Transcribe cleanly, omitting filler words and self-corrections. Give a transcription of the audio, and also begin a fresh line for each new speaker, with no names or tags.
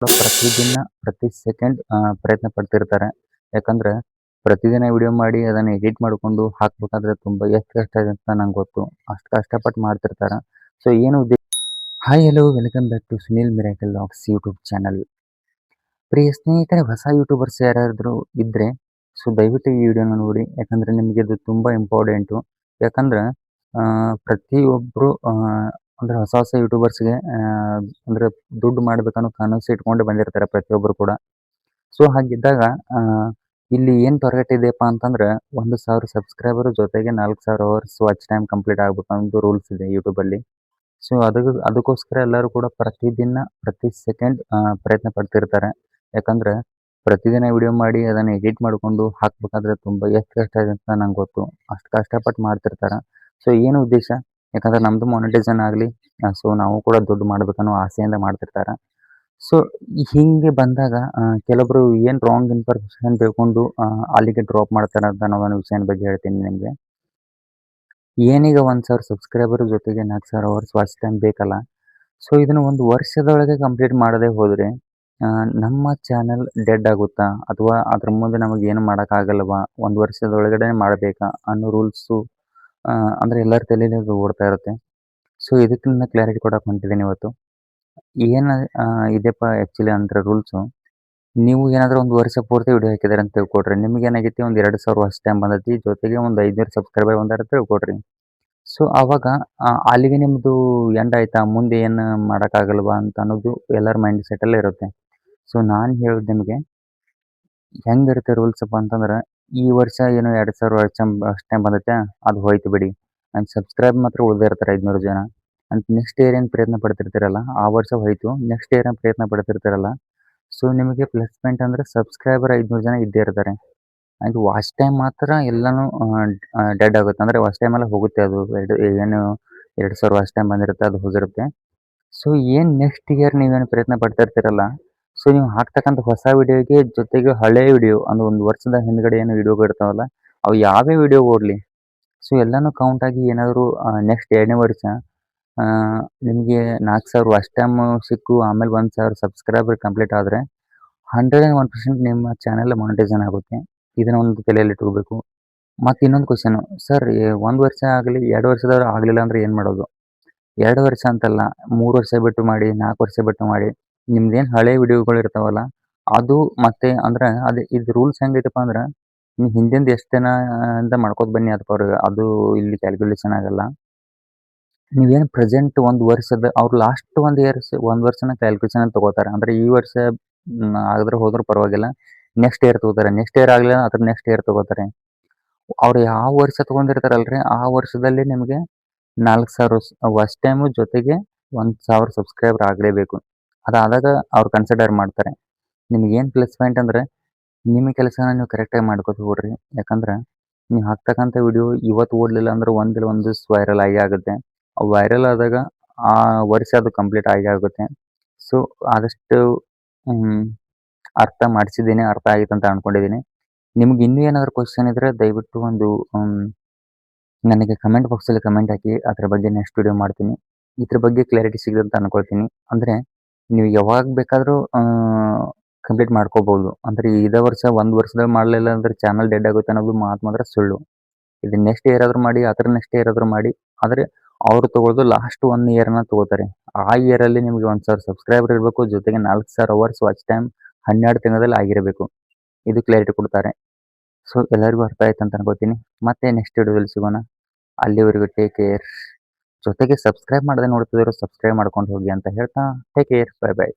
ಪ್ರತಿದಿನ ಪ್ರತಿ ಸೆಕೆಂಡ್ ಪ್ರಯತ್ನ ಪಡ್ತಿರ್ತಾರೆ. ಯಾಕಂದ್ರೆ ಪ್ರತಿದಿನ ವಿಡಿಯೋ ಮಾಡಿ ಅದನ್ನ ಎಡಿಟ್ ಮಾಡ್ಕೊಂಡು ಹಾಕ್ಬೇಕಾದ್ರೆ ತುಂಬ ಎಷ್ಟು ಕಷ್ಟ ಇದೆ ಅಂತ ನಂಗೆ ಗೊತ್ತು. ಅಷ್ಟು ಕಷ್ಟಪಟ್ಟು ಮಾಡ್ತಿರ್ತಾರೆ. ಸೊ ಏನು hi hello welcome back to Sunil miracle vlogs YouTube channel. ಪ್ರಿಯ ಸ್ನೇಹಿತರೆ, ಹೊಸ ಯೂಟ್ಯೂಬರ್ಸ್ ಯಾರಾದರೂ ಇದ್ದರೆ ಸೊ ದಯವಿಟ್ಟು ಈ ವಿಡಿಯೋನ ನೋಡಿ. ಯಾಕಂದರೆ ನಿಮಗೆ ಇದು ತುಂಬ ಇಂಪಾರ್ಟೆಂಟು. ಯಾಕಂದ್ರೆ ಪ್ರತಿಯೊಬ್ಬರು ಅಂದರೆ ಹೊಸ ಹೊಸ ಯೂಟ್ಯೂಬರ್ಸ್ಗೆ ಅಂದರೆ ದುಡ್ಡು ಮಾಡಬೇಕನ್ನೋ ಕನಸು ಇಟ್ಕೊಂಡು ಬಂದಿರ್ತಾರೆ ಪ್ರತಿಯೊಬ್ಬರು ಕೂಡ. ಸೊ ಹಾಗಿದ್ದಾಗ ಇಲ್ಲಿ ಏನು ಟಾರ್ಗೆಟ್ ಇದೆಯಪ್ಪ ಅಂತಂದ್ರೆ 1,000 ಸಬ್ಸ್ಕ್ರೈಬರ್ ಜೊತೆಗೆ 4,000 ಅವರ್ಸ್ ವಾಚ್ ಟೈಮ್ ಕಂಪ್ಲೀಟ್ ಆಗಬೇಕು ಅನ್ನೋದು ರೂಲ್ಸ್ ಇದೆ ಯೂಟ್ಯೂಬಲ್ಲಿ. ಸೊ ಅದಕ್ಕೋಸ್ಕರ ಎಲ್ಲರೂ ಕೂಡ ಪ್ರತಿದಿನ ಪ್ರತಿ ಸೆಕೆಂಡ್ ಪ್ರಯತ್ನ ಪಡ್ತಿರ್ತಾರೆ. ಯಾಕಂದ್ರೆ ಪ್ರತಿದಿನ ವಿಡಿಯೋ ಮಾಡಿ ಅದನ್ನು ಎಡಿಟ್ ಮಾಡಿಕೊಂಡು ಹಾಕ್ಬೇಕಾದ್ರೆ ತುಂಬ ಎಷ್ಟು ಕಷ್ಟ ಇದೆ ಅಂತ ನಂಗೆ ಗೊತ್ತು. ಅಷ್ಟು ಕಷ್ಟಪಟ್ಟು ಮಾಡ್ತಿರ್ತಾರೆ. ಸೊ ಏನು ಉದ್ದೇಶ? ಯಾಕಂದ್ರೆ ನಮ್ಮದು ಮಾನಿಟೈಸೇಷನ್ ಆಗಲಿ, ಸೊ ನಾವು ಕೂಡ ದುಡ್ಡು ಮಾಡಬೇಕನ್ನೋ ಆಸೆಯಿಂದ ಮಾಡ್ತಿರ್ತಾರೆ. ಸೊ ಹೀಗೆ ಬಂದಾಗ ಕೆಲವೊಬ್ಬರು ಏನು ರಾಂಗ್ ಇನ್ಫಾರ್ಮೇಷನ್ ತಿಳ್ಕೊಂಡು ಅಲ್ಲಿಗೆ ಡ್ರಾಪ್ ಮಾಡ್ತಾರೆ ಅಂತ ಅನ್ನೋ ಒಂದು ವಿಷಯದ ಬಗ್ಗೆ ಹೇಳ್ತೀನಿ ನಿಮಗೆ. ಏನೀಗ 1,000 ಸಬ್ಸ್ಕ್ರೈಬರ್ ಜೊತೆಗೆ 4,000 ಅವರ್ಸ್ ವಾಚ್ ಟೈಮ್ ಬೇಕಲ್ಲ. ಸೊ ಇದನ್ನು ಒಂದು ವರ್ಷದೊಳಗೆ ಕಂಪ್ಲೀಟ್ ಮಾಡದೆ ಹೋದರೆ ನಮ್ಮ ಚಾನಲ್ ಡೆಡ್ ಆಗುತ್ತಾ? ಅಥವಾ ಅದ್ರ ಮುಂದೆ ನಮಗೇನು ಮಾಡೋಕ್ಕಾಗಲ್ವಾ? ಒಂದು ವರ್ಷದೊಳಗಡೆ ಮಾಡಬೇಕಾ ಅನ್ನೋ ರೂಲ್ಸು ಅಂದರೆ ಎಲ್ಲರ ತಲೆಯಲ್ಲಿ ಅದು ಓಡ್ತಾ ಇರುತ್ತೆ. ಸೊ ಇದಕ್ಕೆ ನಾನು ಕ್ಲಾರಿಟಿ ಕೊಡೋಕೆ ಹೊಂಟಿದ್ದೀನಿ ಇವತ್ತು. ಏನು ಇದೆಯಪ್ಪ ಆ್ಯಕ್ಚುಲಿ ಅಂದರೆ ರೂಲ್ಸು. ನೀವು ಏನಾದರೂ ಒಂದು ವರ್ಷ ಪೂರ್ತಿ ವಿಡಿಯೋ ಹಾಕಿದ್ದಾರೆ ಅಂತ ತಿಳ್ಕೊಳ್ರಿ. ನಿಮಗೇನಾಗೈತಿ ಒಂದು 2,000 ವಾಚ್ ಟೈಮ್ ಬಂದೈತಿ, ಜೊತೆಗೆ ಒಂದು 500 ಸಬ್ಸ್ಕ್ರೈಬರ್ ಬಂದಾರ ಅಂತ ತಿಳ್ಕೊಳ್ರಿ. ಸೊ ಆವಾಗ ಅಲ್ಲಿಗೆ ನಿಮ್ಮದು ಎಂಡ್ ಆಯ್ತಾ? ಮುಂದೆ ಏನು ಮಾಡೋಕ್ಕಾಗಲ್ವಾ ಅಂತ ಅನ್ನೋದು ಎಲ್ಲರ ಮೈಂಡ್ ಸೆಟ್ಟಲ್ಲೇ ಇರುತ್ತೆ. ಸೊ ನಾನು ಹೇಳೋದು ನಿಮಗೆ ಹೆಂಗಿರುತ್ತೆ ರೂಲ್ಸಪ್ಪ ಅಂತಂದ್ರೆ, ಈ ವರ್ಷ ಏನೋ 2,000 ವಾಚ್ ಟೈಮ್ ಬಂದೈತೆ, ಅದು ಹೋಯ್ತು ಬಿಡಿ. ಆ್ಯಂಡ್ ಸಬ್ಸ್ಕ್ರೈಬ್ ಮಾತ್ರ ಉಳಿದೇ ಇರ್ತಾರೆ 500 ಜನ. ಆ್ಯಂಡ್ ನೆಕ್ಸ್ಟ್ ಇಯರ್ ಏನು ಪ್ರಯತ್ನ ಪಡ್ತಿರ್ತೀರಲ್ಲ, ಆ ವರ್ಷ ಹೋಯಿತು. ನೆಕ್ಸ್ಟ್ ಇಯರ್ ಏನು ಪ್ರಯತ್ನ ಪಡ್ತಿರ್ತೀರಲ್ಲ, ಸೊ ನಿಮಗೆ ಪ್ಲಸ್ ಪಾಯಿಂಟ್ ಅಂದರೆ ಸಬ್ಸ್ಕ್ರೈಬರ್ 500 ಜನ ಇದ್ದೇ ಇರ್ತಾರೆ. ಆ್ಯಂಡ್ ವಾಚ್ ಟೈಮ್ ಮಾತ್ರ ಎಲ್ಲನೂ ಡೆಡ್ ಆಗುತ್ತೆ. ಅಂದರೆ ವಾಚ್ ಟೈಮೆಲ್ಲ ಹೋಗುತ್ತೆ. ಅದು ಏನು 2,000 ವಾಚ್ ಟೈಮ್ ಬಂದಿರುತ್ತೆ ಅದು ಹೋಗಿರುತ್ತೆ. ಸೊ ಏನು ನೆಕ್ಸ್ಟ್ ಇಯರ್ ನೀವೇನು ಪ್ರಯತ್ನ ಪಡ್ತಾ ಇರ್ತೀರಲ್ಲ, ಸೊ ನೀವು ಹಾಕ್ತಕ್ಕಂಥ ಹೊಸ ವಿಡಿಯೋಗೆ ಜೊತೆಗೆ ಹಳೆಯ ವಿಡಿಯೋ ಅಂದರೆ ಒಂದು ವರ್ಷದ ಹಿಂದ್ಗಡೆ ಏನು ವಿಡಿಯೋಗಳು ಇರ್ತಾವಲ್ಲ, ಅವು ಯಾವೇ ವಿಡಿಯೋ ಓಡಲಿ, ಸೊ ಎಲ್ಲನೂ ಕೌಂಟ್ ಆಗಿ ಏನಾದರೂ ನೆಕ್ಸ್ಟ್ 2ನೇ ವರ್ಷ ನಿಮಗೆ 4,000 ವಾಚ್ ಟೈಮ್ ಸಿಕ್ಕು, ಆಮೇಲೆ 1,000 ಸಬ್ಸ್ಕ್ರೈಬರ್ ಕಂಪ್ಲೀಟ್ ಆದರೆ 101% ನಿಮ್ಮ ಚಾನಲ್ ಮಾನಿಟೈಸೇಷನ್ ಆಗುತ್ತೆ. ಇದನ್ನ ಒಂದು ತಲೆಯಲ್ಲಿ ಇಟ್ಕೋಬೇಕು. ಮತ್ತು ಇನ್ನೊಂದು ಕ್ವಶನು, ಸರ್ 1 ವರ್ಷ ಆಗಲಿ 2 ವರ್ಷದವ್ರು ಆಗಲಿಲ್ಲ ಅಂದರೆ ಏನು ಮಾಡೋದು? 2 ವರ್ಷ ಅಂತಲ್ಲ, 3 ವರ್ಷ ಬಿಟ್ಟು ಮಾಡಿ, 4 ವರ್ಷ ಬಿಟ್ಟು ಮಾಡಿ. ನಿಮ್ದೇನು ಹಳೆ ವಿಡಿಯೋಗಳು ಇರ್ತಾವಲ್ಲ, ಅದು ಮತ್ತೆ ಅಂದ್ರೆ ಇದು ರೂಲ್ಸ್ ಹೆಂಗೈತಪ್ಪ ಅಂದ್ರೆ, ನೀವು ಹಿಂದಿಂದ ಎಷ್ಟು ದಿನ ಇಂದ ಮಾಡ್ಕೋತ ಬನ್ನಿ ಅದಕ್ಕೆ ಅವ್ರಿಗೆ ಅದು ಇಲ್ಲಿ ಕ್ಯಾಲ್ಕುಲೇಷನ್ ಆಗಲ್ಲ. ನೀವೇನು ಪ್ರೆಸೆಂಟ್ 1 ವರ್ಷದ ಅವ್ರು ಲಾಸ್ಟ್ 1 ವರ್ಷನ ಕ್ಯಾಲ್ಕುಲೇಷನ್ ಅಂತ ತೊಗೋತಾರೆ. ಅಂದರೆ ಈ ವರ್ಷ ಆಗಿದ್ರೆ ಹೋದ್ರೂ ಪರವಾಗಿಲ್ಲ, ನೆಕ್ಸ್ಟ್ ಇಯರ್ ತೊಗೋತಾರೆ. ನೆಕ್ಸ್ಟ್ ಇಯರ್ ಆಗಲಿಲ್ಲ ಅದ್ರ ನೆಕ್ಸ್ಟ್ ಇಯರ್ ತೊಗೋತಾರೆ. ಅವ್ರು ಯಾವ ವರ್ಷ ತೊಗೊಂಡಿರ್ತಾರಲ್ರಿ, ಆ ವರ್ಷದಲ್ಲಿ ನಿಮಗೆ 4,000 ವಾಚ್ ಟೈಮು ಜೊತೆಗೆ 1,000 ಸಬ್ಸ್ಕ್ರೈಬರ್ ಆಗಲೇಬೇಕು. ಅದಾದಾಗ ಅವ್ರು ಕನ್ಸಿಡರ್ ಮಾಡ್ತಾರೆ. ನಿಮಗೇನು ಪ್ಲಸ್ ಪಾಯಿಂಟ್ ಅಂದರೆ, ನಿಮ್ಮ ಕೆಲಸನ ನೀವು ಕರೆಕ್ಟಾಗಿ ಮಾಡ್ಕೋತ ಹೋಗ್ರಿ. ಯಾಕಂದ್ರೆ ನೀವು ಹಾಕ್ತಕ್ಕಂಥ ವಿಡಿಯೋ ಇವತ್ತು ಓಡಲಿಲ್ಲ ಅಂದ್ರೆ ಒಂದಿಲ್ಲ ಒಂದು ದಿವ್ಸ ವೈರಲ್ ಆಗೇ ಆಗುತ್ತೆ. ವೈರಲ್ ಆದಾಗ ಆ ವರ್ಷ ಅದು ಕಂಪ್ಲೀಟ್ ಆಗೇ ಆಗುತ್ತೆ. ಸೊ ಆದಷ್ಟು ಅರ್ಥ ಮಾಡಿಸಿದ್ದೀನಿ, ಅರ್ಥ ಆಗಿತ್ತು ಅಂತ ಅಂದ್ಕೊಂಡಿದ್ದೀನಿ. ನಿಮ್ಗೆ ಇನ್ನೂ ಏನಾದರೂ ಕ್ವಶನ್ ಇದ್ದರೆ ದಯವಿಟ್ಟು ಒಂದು ನನಗೆ ಕಮೆಂಟ್ ಬಾಕ್ಸಲ್ಲಿ ಕಮೆಂಟ್ ಹಾಕಿ. ಅದರ ಬಗ್ಗೆ ನೆಕ್ಸ್ಟ್ ವಿಡಿಯೋ ಮಾಡ್ತೀನಿ. ಇದ್ರ ಬಗ್ಗೆ ಕ್ಲಾರಿಟಿ ಸಿಗುತ್ತೆ ಅಂತ ಅಂದ್ಕೊಳ್ತೀನಿ. ಅಂದರೆ ನೀವು ಯಾವಾಗ ಬೇಕಾದರೂ ಕಂಪ್ಲೀಟ್ ಮಾಡ್ಕೋಬೋದು. ಅಂದರೆ ಇದೇ ವರ್ಷ 1 ವರ್ಷದಾಗ ಮಾಡಲಿಲ್ಲ ಅಂದರೆ ಚಾನಲ್ ಡೆಡ್ ಆಗುತ್ತೆ ಅನ್ನೋದು ಮಾತು ಮಾತ್ರ ಸುಳ್ಳು. ಇದು ನೆಕ್ಸ್ಟ್ ಇಯರ್ ಆದರೂ ಮಾಡಿ, ಅದರ ನೆಕ್ಸ್ಟ್ ಇಯರ್ ಆದರೂ ಮಾಡಿ. ಆದರೆ ಅವರು ತೊಗೊಳ್ಳೋದು ಲಾಸ್ಟ್ 1 ಇಯರ್ನ ತೊಗೋತಾರೆ. ಆ ಇಯರಲ್ಲಿ ನಿಮಗೆ 1,000 ಸಬ್ಸ್ಕ್ರೈಬರ್ ಇರಬೇಕು, ಜೊತೆಗೆ 4,000 ಅವರ್ಸ್ ವಾಚ್ ಟೈಮ್ 12 ತಿಂಗಳಲ್ಲಿ ಆಗಿರಬೇಕು. ಇದು ಕ್ಲಾರಿಟಿ ಕೊಡ್ತಾರೆ. ಸೊ ಎಲ್ಲರಿಗೂ ಅರ್ಥ ಆಯ್ತು ಅಂತ ಅನ್ಕೋತೀನಿ. ಮತ್ತೆ ನೆಕ್ಸ್ಟ್ ವಿಡಿಯೋದಲ್ಲಿ ಸಿಗೋಣ. ಅಲ್ಲಿವರೆಗೂ ಟೇಕ್ ಕೇರ್. ಜೊತೆಗೆ ಸಬ್ಸ್ಕ್ರೈಬ್ ಮಾಡದೆ ನೋಡ್ತಿದ್ರು ಸಬ್ಸ್ಕ್ರೈಬ್ ಮಾಡ್ಕೊಂಡು ಹೋಗಿ ಅಂತ ಹೇಳ್ತಾ ಟೇಕ್ ಕೇರ್. Bye bye.